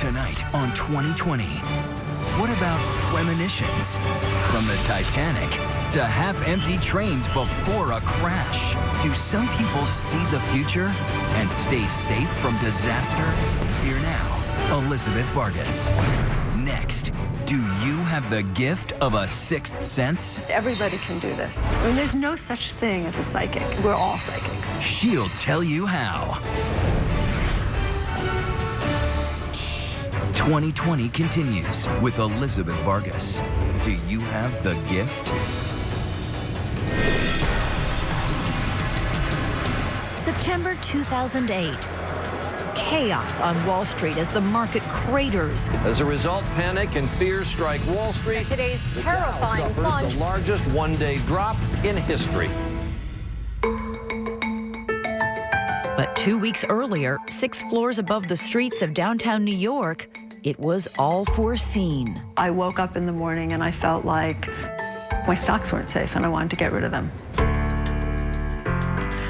Tonight on 2020. What about premonitions? From the Titanic to half-empty trains before a crash. Do some people see the future and stay safe from disaster? Here now, Elizabeth Vargas. Next, do you have the gift of a sixth sense? Everybody can do this. I mean, there's no such thing as a psychic. We're all psychics. She'll tell you how. 2020 continues with Elizabeth Vargas. Do you have the gift? September 2008. Chaos on Wall Street as the market craters. As a result, panic and fear strike Wall Street. Today's terrifying plunge. The largest one-day drop in history. But 2 weeks earlier, 6 floors above the streets of downtown New York, it was all foreseen. I woke up in the morning and I felt like my stocks weren't safe and I wanted to get rid of them.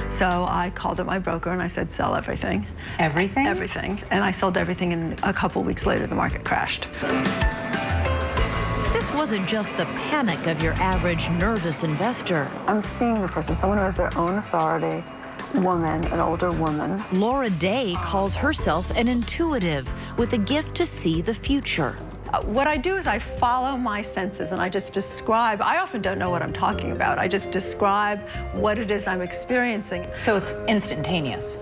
So I called up my broker and I said, sell everything. Everything? Everything. And I sold everything, and a couple weeks later, the market crashed. This wasn't just the panic of your average nervous investor. I'm seeing the person, someone who has their own authority, woman, an older woman. Laura Day calls herself an intuitive with a gift to see the future. What I do is I follow my senses and I just describe. I often don't know what I'm talking about. I just describe what it is I'm experiencing. So it's instantaneous.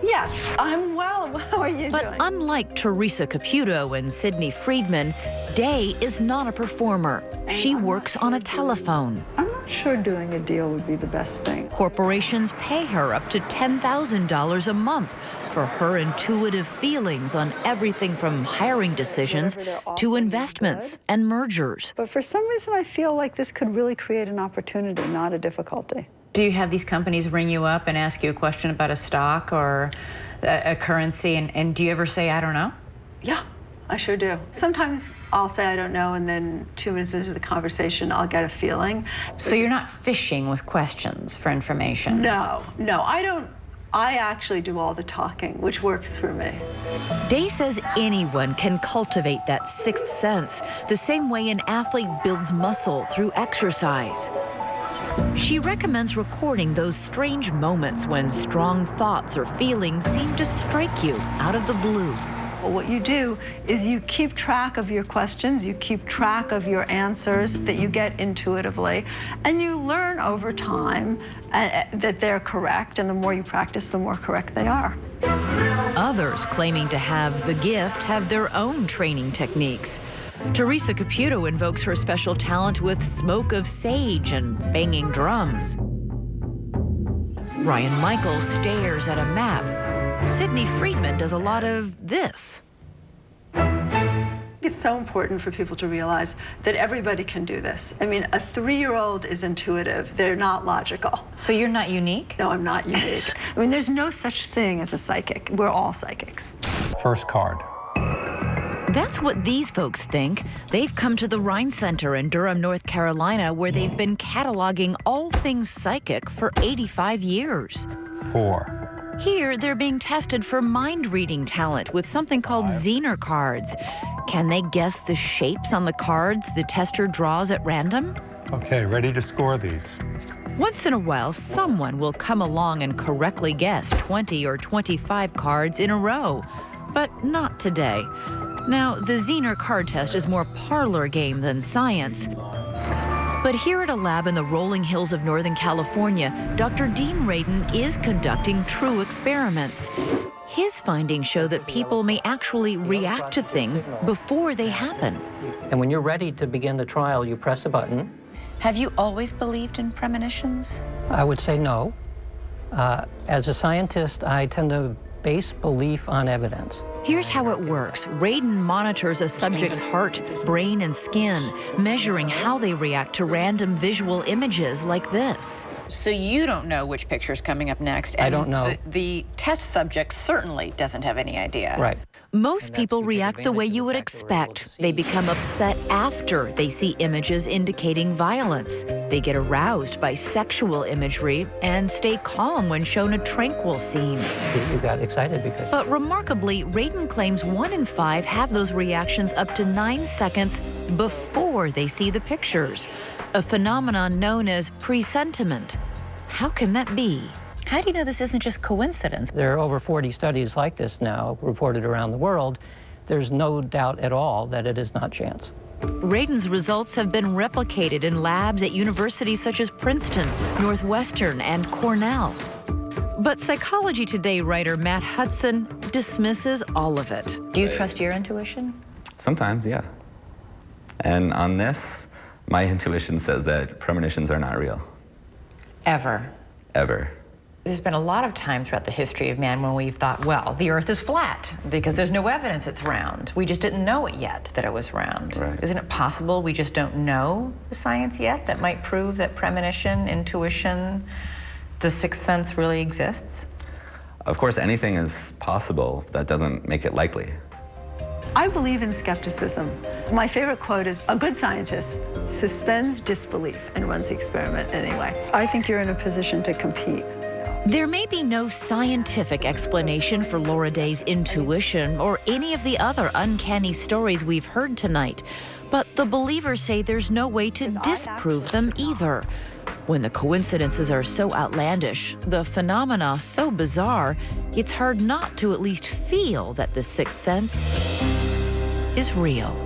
Yes, I'm well. How are you doing? But unlike Teresa Caputo and Sidney Friedman, Day is not a performer. She works on a telephone. I'm not sure doing a deal would be the best thing. Corporations pay her up to $10,000 a month for her intuitive feelings on everything from hiring decisions to investments and mergers. But for some reason, I feel like this could really create an opportunity, not a difficulty. Do you have these companies ring you up and ask you a question about a stock or a currency, and do you ever say, I don't know? Yeah, I sure do. Sometimes I'll say I don't know, and then 2 minutes into the conversation, I'll get a feeling. So you're not fishing with questions for information? No, I don't. I actually do all the talking, which works for me. Day says anyone can cultivate that sixth sense, the same way an athlete builds muscle through exercise. She recommends recording those strange moments when strong thoughts or feelings seem to strike you out of the blue. Well, what you do is you keep track of your questions, you keep track of your answers that you get intuitively, and you learn over time that they're correct, and the more you practice, the more correct they are. Others claiming to have the gift have their own training techniques. Teresa Caputo invokes her special talent with smoke of sage and banging drums. Ryan Michaels stares at a map. Sidney Friedman does a lot of this. It's so important for people to realize that everybody can do this. I mean, a 3-year-old is intuitive. They're not logical. So you're not unique? No, I'm not unique. I mean, there's no such thing as a psychic. We're all psychics. First card. That's what these folks think. They've come to the Rhine Center in Durham, North Carolina, where they've been cataloging all things psychic for 85 years. 4. Here, they're being tested for mind-reading talent with something called Zener cards. Can they guess the shapes on the cards the tester draws at random? Okay, ready to score these. Once in a while, someone will come along and correctly guess 20 or 25 cards in a row. But not today. Now, the Zener card test is more parlor game than science. But here at a lab in the rolling hills of Northern California, Dr. Dean Radin is conducting true experiments. His findings show that people may actually react to things before they happen. And when you're ready to begin the trial, you press a button. Have you always believed in premonitions? I would say no. As a scientist, I tend to base belief on evidence. Here's how it works. Radin monitors a subject's heart, brain, and skin, measuring how they react to random visual images like this. So you don't know which picture's coming up next. I don't know. The test subject certainly doesn't have any idea. Right. Most people react the way you would expect. They become upset after they see images indicating violence. They get aroused by sexual imagery and stay calm when shown a tranquil scene. You got excited because... But remarkably, Radin claims 1 in 5 have those reactions up to 9 seconds before they see the pictures, a phenomenon known as presentiment. How can that be? How do you know this isn't just coincidence? There are over 40 studies like this now reported around the world. There's no doubt at all that it is not chance. Radin's results have been replicated in labs at universities such as Princeton, Northwestern, and Cornell. But Psychology Today writer Matt Hudson dismisses all of it. Do you trust your intuition? Sometimes, yeah. And on this, my intuition says that premonitions are not real. Ever. Ever. There's been a lot of time throughout the history of man when we've thought, well, the Earth is flat because there's no evidence it's round. We just didn't know it yet that it was round. Right. Isn't it possible we just don't know the science yet that might prove that premonition, intuition, the sixth sense really exists? Of course, anything is possible. That doesn't make it likely. I believe in skepticism. My favorite quote is, a good scientist suspends disbelief and runs the experiment anyway. I think you're in a position to compete. There may be no scientific explanation for Laura Day's intuition or any of the other uncanny stories we've heard tonight, but the believers say there's no way to disprove them either. When the coincidences are so outlandish, the phenomena so bizarre, it's hard not to at least feel that the sixth sense is real.